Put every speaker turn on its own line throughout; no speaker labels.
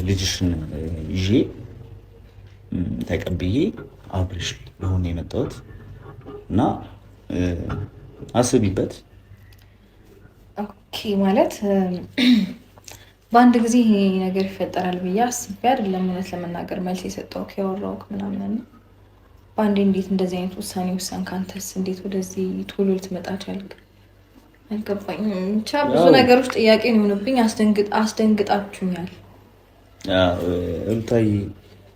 ልጅሽን ይዤ ተቀብዬ አብሬሽ የሆነ የመጣሁት እና አስቢበት።
ኦኬ ማለት በአንድ ጊዜ ይሄ ነገር ይፈጠራል ብዬ አስቤ አይደለም እውነት ለመናገር መልስ የሰጠው ያወራው ምናምን በአንዴ እንዴት እንደዚህ አይነት ውሳኔ ወሰንክ? አንተስ እንዴት ወደዚህ ቶሎ ልትመጣ ቻልክ? አልገባኝም። ብቻ ብዙ ነገሮች ጥያቄ ነው የሆኑብኝ። አስደንግጣችሁኛል።
ሩታዬ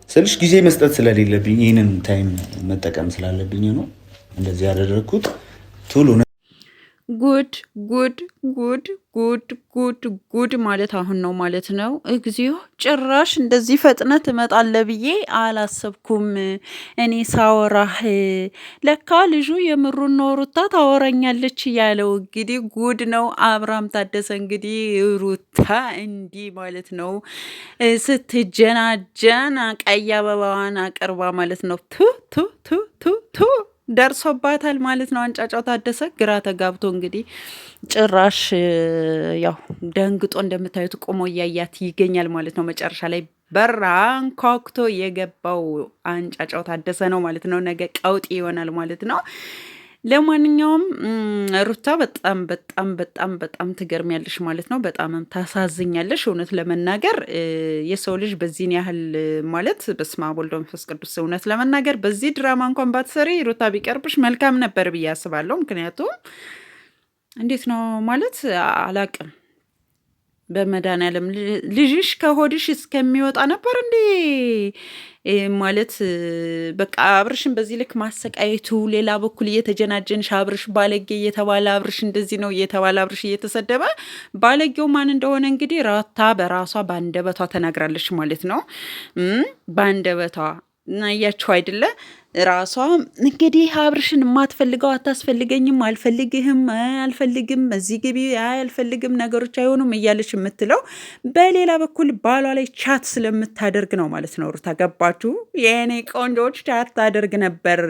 ስልሽ ጊዜ መስጠት ስለሌለብኝ ይህንን ታይም መጠቀም ስላለብኝ ነው እንደዚህ ያደረግኩት። ቶሎ
ጉድ ጉድ ጉድ ጉድ ጉድ ጉድ ማለት አሁን ነው ማለት ነው። እግዚኦ ጭራሽ እንደዚህ ፈጥነት ትመጣለህ ብዬ አላሰብኩም። እኔ ሳወራህ ለካ ልጁ የምሩን ነው ሩታ ታወራኛለች ያለው እንግዲህ ጉድ ነው። አብርሃም ታደሰ እንግዲህ ሩታ እንዲህ ማለት ነው ስትጀናጀን ቀይ አበባዋን አቅርባ ማለት ነው ቱ ቱ ቱ ቱ ቱ ደርሶባታል ማለት ነው። አንጫጫው ታደሰ ግራ ተጋብቶ እንግዲህ ጭራሽ ያው ደንግጦ እንደምታዩት ቆሞ እያያት ይገኛል ማለት ነው። መጨረሻ ላይ በራ አንኳኩቶ የገባው አንጫጫው ታደሰ ነው ማለት ነው። ነገ ቀውጢ ይሆናል ማለት ነው። ለማንኛውም ሩታ በጣም በጣም በጣም በጣም ትገርሚያለሽ ማለት ነው። በጣምም ታሳዝኛለሽ። እውነት ለመናገር የሰው ልጅ በዚህን ያህል ማለት በስመ አብ ወወልድ ወመንፈስ ቅዱስ እውነት ለመናገር በዚህ ድራማ እንኳን ባትሰሪ ሩታ ቢቀርብሽ መልካም ነበር ብዬ አስባለሁ። ምክንያቱም እንዴት ነው ማለት አላቅም በመድኃኒዓለም ልጅሽ ከሆድሽ እስከሚወጣ ነበር እንዴ ማለት በቃ አብርሽን በዚህ ልክ ማሰቃየቱ፣ ሌላ በኩል እየተጀናጀንሽ አብርሽ ባለጌ እየተባለ አብርሽ እንደዚህ ነው እየተባለ አብርሽ እየተሰደበ ባለጌው ማን እንደሆነ እንግዲህ ራታ በራሷ በአንደበቷ ተናግራለች ማለት ነው። በአንደበቷ እናያችሁ አይደለ ራሷ እንግዲህ አብርሽን የማትፈልገው አታስፈልገኝም፣ አልፈልግህም፣ አልፈልግም፣ እዚህ ግቢ፣ አልፈልግም፣ ነገሮች አይሆኑም እያለች የምትለው በሌላ በኩል ባሏ ላይ ቻት ስለምታደርግ ነው ማለት ነው። ሩታ ገባችሁ? የኔ ቆንጆች ቻት ታደርግ ነበር።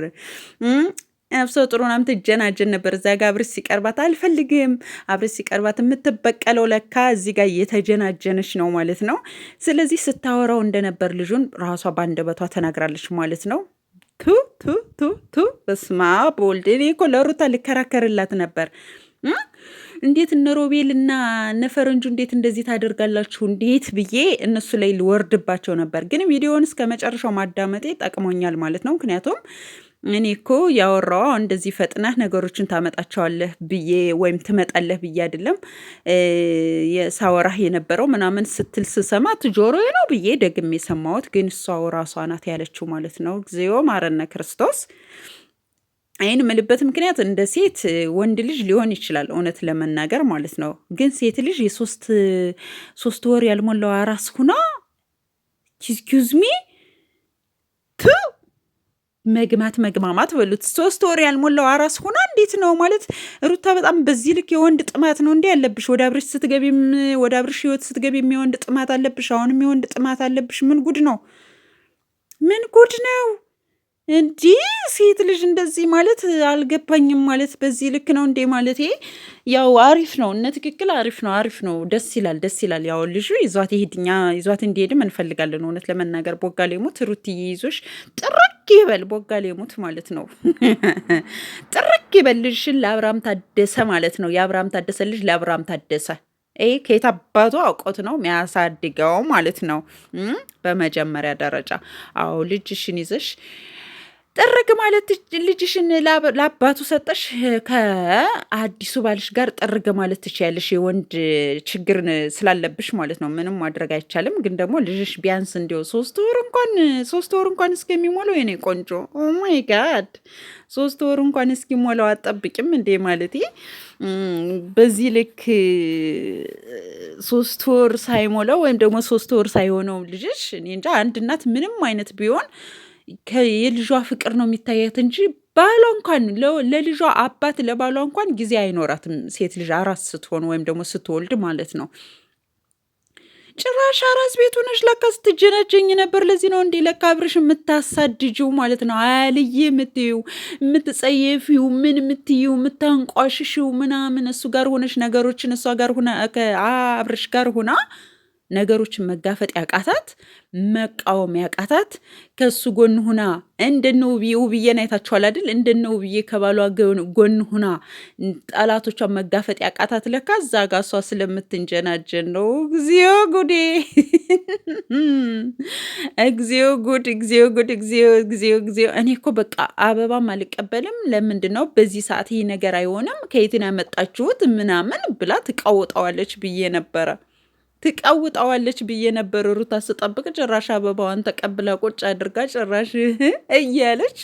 ነፍሰ ጥሩ ናም ትጀናጀን ነበር። እዛ ጋ አብርሽ ሲቀርባት አልፈልግም፣ አብርሽ ሲቀርባት የምትበቀለው ለካ እዚህ ጋር እየተጀናጀነች ነው ማለት ነው። ስለዚህ ስታወራው እንደነበር ልጁን ራሷ በአንደበቷ ተናግራለች ማለት ነው። ቱ ቱ ቱ ቱ በስማ በወልድ እኔ እኮ ለሩታ ልከራከርላት ነበር። እንዴት እነ ሮቤል እና እነ ፈረንጁ እንዴት እንደዚህ ታደርጋላችሁ እንዴት ብዬ እነሱ ላይ ልወርድባቸው ነበር። ግን ቪዲዮውን እስከ መጨረሻው ማዳመጤ ጠቅሞኛል ማለት ነው። ምክንያቱም እኔ እኮ ያወራዋ እንደዚህ ፈጥነህ ነገሮችን ታመጣቸዋለህ ብዬ ወይም ትመጣለህ ብዬ አይደለም ሳወራህ የነበረው ምናምን ስትል ስሰማት ጆሮዬ ነው ብዬ ደግሜ የሰማሁት። ግን እሷው ራሷ ናት ያለችው ማለት ነው። እግዚኦ ማረነ ክርስቶስ። ይህን ምልበት ምክንያት እንደ ሴት ወንድ ልጅ ሊሆን ይችላል እውነት ለመናገር ማለት ነው። ግን ሴት ልጅ የሶስት ወር ያልሞላው አራስ ሁና ኪዝሚ መግማማት በሉት 3 ወር ያልሞላው አራስ ሆና እንዴት ነው ማለት ሩታ በጣም በዚህ ልክ የወንድ ጥማት ነው እንዴ ያለብሽ? ወደ አብርሽ ስትገቢም ወደ አብርሽ ህይወት ስትገቢም የወንድ ጥማት አለብሽ። አሁንም የወንድ ጥማት አለብሽ። ምን ጉድ ነው? ምን ጉድ ነው? እንዲህ ሴት ልጅ እንደዚህ ማለት አልገባኝም። ማለት በዚህ ልክ ነው እንዴ ማለት ያው አሪፍ ነው እነ ትክክል አሪፍ ነው ደስ ይላል። ያው ልጁ ይዟት ይሄድኛ ይዟት እንዲሄድም እንፈልጋለን። እውነት ለመናገር ቦጋሌ ሙት ሩትዬ ይዞሽ ጥርቅ ይበል ቦጋሌ ሙት ማለት ነው። ጥርቅ ይበል ልጅሽን ለአብርሃም ታደሰ ማለት ነው። የአብርሃም ታደሰ ልጅ ለአብርሃም ታደሰ ከየት አባቱ አውቆት ነው የሚያሳድገው ማለት ነው። በመጀመሪያ ደረጃ አዎ ልጅሽን ይዘሽ ጥርግ ማለት ልጅሽን ለአባቱ ሰጠሽ ከአዲሱ ባልሽ ጋር ጥርግ ማለት ትችያለሽ። የወንድ ችግር ስላለብሽ ማለት ነው። ምንም ማድረግ አይቻልም። ግን ደግሞ ልጅሽ ቢያንስ እንዲያው 3 ወር እንኳን እስከሚሞላው የኔ ቆንጆ ኦማይ ጋድ 3 ወር እንኳን እስኪሞላው አጠብቂም እንዴ ማለት በዚህ ልክ 3 ወር ሳይሞላው ወይም ደግሞ 3 ወር ሳይሆነው ልጅሽ እኔ እንጃ አንድ እናት ምንም አይነት ቢሆን የልጇ ፍቅር ነው የሚታየት እንጂ ባሏ እንኳን ለልጇ አባት ለባሏ እንኳን ጊዜ አይኖራትም። ሴት ልጅ አራስ ስትሆን ወይም ደግሞ ስትወልድ ማለት ነው። ጭራሽ አራስ ቤት ሆነሽ ለካ ስትጀናጀኝ ነበር። ለዚህ ነው እንዴ ለካ አብርሽ የምታሳድጂው ማለት ነው። አያልይ የምትይው የምትጸየፊው ምን የምትይው የምታንቋሽሽው ምናምን እሱ ጋር ሆነሽ ነገሮችን እሷ ጋር ሆነ አብርሽ ጋር ሆና ነገሮችን መጋፈጥ ያቃታት፣ መቃወም ያቃታት፣ ከሱ ጎን ሁና እንደነ ውብዬን አይታችኋል አይደል? እንደነ ውብዬ ከባሏ ጎን ሁና ጠላቶቿን መጋፈጥ ያቃታት ለካ እዛ ጋ እሷ ስለምትንጀናጀን ነው። እግዚኦ ጉዴ! እግዚኦ ጉድ! እግዚኦ ጉድ! እግዚኦ እግዚኦ እግዚኦ! እኔ እኮ በቃ አበባም አልቀበልም። ለምንድን ነው በዚህ ሰዓት ይህ ነገር አይሆንም? ከየትን ያመጣችሁት ምናምን ብላ ትቃውጠዋለች ብዬ ነበረ። ሩታ ስጠብቅ ጭራሽ አበባዋን ተቀብላ ቁጭ አድርጋ ጭራሽ እያለች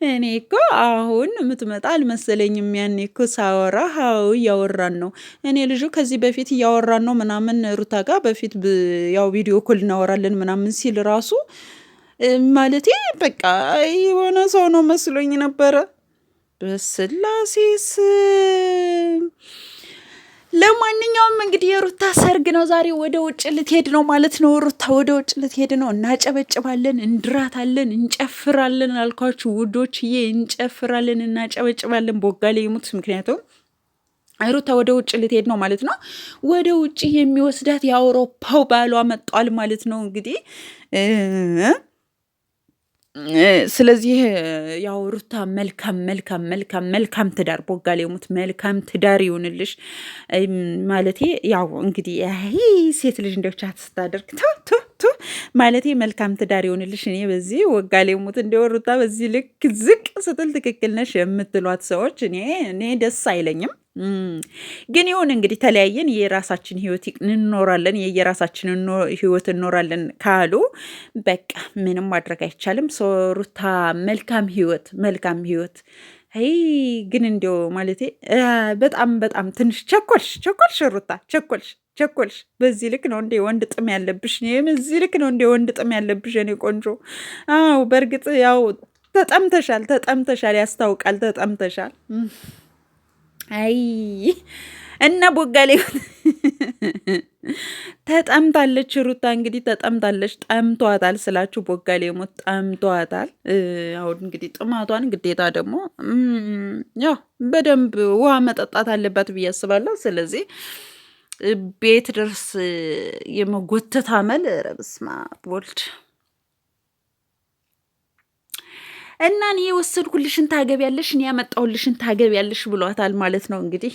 እኔ እኮ አሁን የምትመጣ አልመሰለኝም። ያኔ እኮ ሳወራ ሀው እያወራን ነው እኔ ልጁ ከዚህ በፊት እያወራን ነው ምናምን ሩታ ጋር በፊት ያው ቪዲዮ ኮል እናወራለን ምናምን ሲል ራሱ ማለቴ በቃ የሆነ ሰው ነው መስሎኝ ነበረ። በስላሴ ስም ለማንኛውም እንግዲህ የሩታ ሰርግ ነው ዛሬ። ወደ ውጭ ልትሄድ ነው ማለት ነው። ሩታ ወደ ውጭ ልትሄድ ነው። እናጨበጭባለን፣ እንድራታለን፣ እንጨፍራለን አልኳችሁ ውዶችዬ፣ እንጨፍራለን፣ እናጨበጭባለን። ቦጋሌ ይሙት። ምክንያቱም ሩታ ወደ ውጭ ልትሄድ ነው ማለት ነው። ወደ ውጭ የሚወስዳት የአውሮፓው ባሏ መጧል ማለት ነው እንግዲህ ስለዚህ ያው ሩታ መልካም ትዳር ቦጋሌ ሙት መልካም ትዳር ይሁንልሽ። ማለቴ ያው እንግዲህ ሴት ልጅ እንደው ቻት ስታደርግ ቱ ማለቴ መልካም ትዳር ይሁንልሽ። እኔ በዚህ ወጋሌ ሙት እንደው ሩታ በዚህ ልክ ዝቅ ስትል ትክክል ነሽ የምትሏት ሰዎች እኔ ደስ አይለኝም። ግን ይሁን እንግዲህ ተለያየን፣ የራሳችን ህይወት እንኖራለን፣ የየራሳችንን ህይወት እንኖራለን ካሉ በቃ ምንም ማድረግ አይቻልም። ሩታ መልካም ህይወት። ግን እንዲያው ማለቴ በጣም ትንሽ ቸኮልሽ ሩታ ቸኮልሽ። በዚህ ልክ ነው እንዴ ወንድ ጥም ያለብሽ? በዚህ ልክ ነው እንዴ ወንድ ጥም ያለብሽ? እኔ ቆንጆ። አዎ በእርግጥ ያው ተጠምተሻል፣ ያስታውቃል፣ ተጠምተሻል። እና ቦጋሌ ተጠምታለች ሩታ እንግዲህ ተጠምታለች። ጠምቷታል ስላችሁ ቦጋሌ ሞት ጠምቷታል። አሁን እንግዲህ ጥማቷን ግዴታ ደግሞ ያው በደንብ ውሃ መጠጣት አለባት ብዬ አስባለሁ። ስለዚህ ቤት ድረስ የመጎተት አመል ረብስማ ወልድ እና እኔ የወሰድኩልሽን ታገቢያለሽ፣ እኔ ያመጣሁልሽን ታገቢያለሽ ብሏታል ማለት ነው። እንግዲህ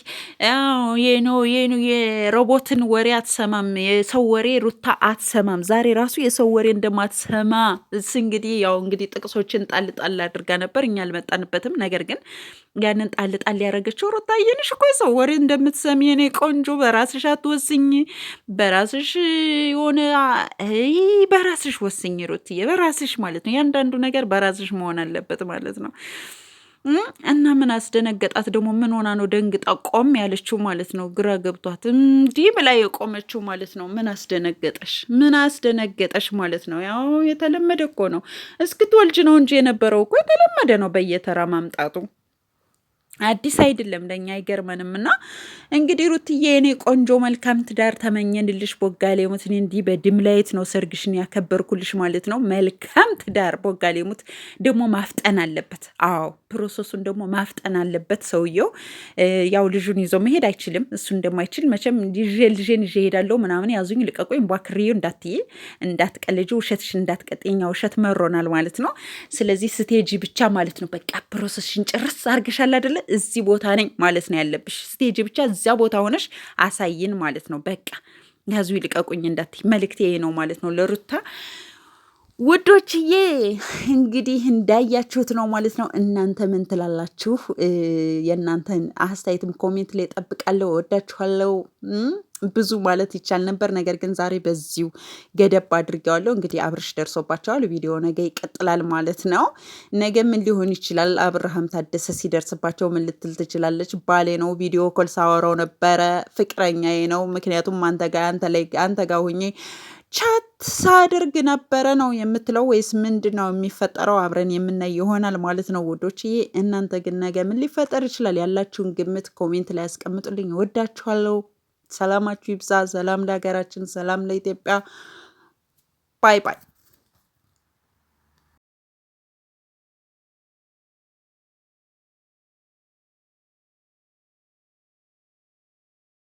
የሮቦትን ወሬ አትሰማም፣ የሰው ወሬ ሩታ አትሰማም። ዛሬ ራሱ የሰው ወሬ እንደማትሰማ እንግዲህ ያው እንግዲህ ጥቅሶችን ጣል አድርጋ ነበር። እኛ አልመጣንበትም። ነገር ግን ያንን ጣል ያደረገችው ሩታ እየንሽ እኮ የሰው ወሬ እንደምትሰሚ የኔ ቆንጆ፣ በራስሽ አትወስኝ፣ በራስሽ የሆነ በራስሽ ወስኝ ሩትዬ፣ በራስሽ ማለት ነው። ያንዳንዱ ነገር በራስሽ መሆን አለበት ማለት ነው። እና ምን አስደነገጣት ደግሞ? ምን ሆና ነው ደንግጣ ቆም ያለችው ማለት ነው? ግራ ገብቷት እንዲህ ብላ የቆመችው ማለት ነው። ምን አስደነገጠሽ ማለት ነው? ያው የተለመደ እኮ ነው። እስክትወልጅ ነው እንጂ የነበረው እኮ የተለመደ ነው በየተራ ማምጣቱ። አዲስ አይደለም፣ ለኛ አይገርመንም። እና እንግዲህ ሩትዬ የኔ ቆንጆ መልካም ትዳር ተመኘንልሽ። ቦጋሌ ሙት እንዲህ በድምላይት ነው ሰርግሽን ያከበርኩልሽ ማለት ነው። መልካም ትዳር ቦጋሌ ሙት ደግሞ ማፍጠን አለበት። አዎ ፕሮሰሱን ደግሞ ማፍጠን አለበት ሰውየው። ያው ልጁን ይዞ መሄድ አይችልም። እሱ እንደማይችል መቼም ልጄን ይዤ እሄዳለሁ ምናምን ያዙኝ ልቀቁኝ ባክሪዮ እንዳትቀልጂ፣ ውሸትሽ እንዳትቀጥኛ፣ ውሸት መሮናል ማለት ነው። ስለዚህ ስቴጂ ብቻ ማለት ነው በቃ ፕሮሰስሽን ጨርስ አርግሻል አይደለ? እዚህ ቦታ ነኝ ማለት ነው ያለብሽ። ስቴጅ ብቻ እዚያ ቦታ ሆነሽ አሳይን ማለት ነው። በቃ ያዙ ይልቀቁኝ እንዳትይ መልእክቴ ነው ማለት ነው ለሩታ ውዶችዬ። እንግዲህ እንዳያችሁት ነው ማለት ነው። እናንተ ምን ትላላችሁ? የእናንተን አስተያየትም ኮሜንት ላይ ጠብቃለሁ። ወዳችኋለሁ። ብዙ ማለት ይቻል ነበር፣ ነገር ግን ዛሬ በዚሁ ገደብ አድርጌዋለሁ። እንግዲህ አብርሽ ደርሶባቸዋል። ቪዲዮ ነገ ይቀጥላል ማለት ነው። ነገ ምን ሊሆን ይችላል? አብርሃም ታደሰ ሲደርስባቸው ምን ልትል ትችላለች? ባሌ ነው፣ ቪዲዮ ኮል ሳወራው ነበረ፣ ፍቅረኛዬ ነው። ምክንያቱም አንተ ጋር ሁኜ ቻት ሳደርግ ነበረ ነው የምትለው ወይስ ምንድን ነው የሚፈጠረው? አብረን የምናይ ይሆናል ማለት ነው ውዶችዬ። እናንተ ግን ነገ ምን ሊፈጠር ይችላል? ያላችሁን ግምት ኮሜንት ላይ ያስቀምጡልኝ። ወዳችኋለሁ። ሰላማችሁ ይብዛ። ሰላም ለሀገራችን፣ ሰላም ለኢትዮጵያ። ባይ ባይ።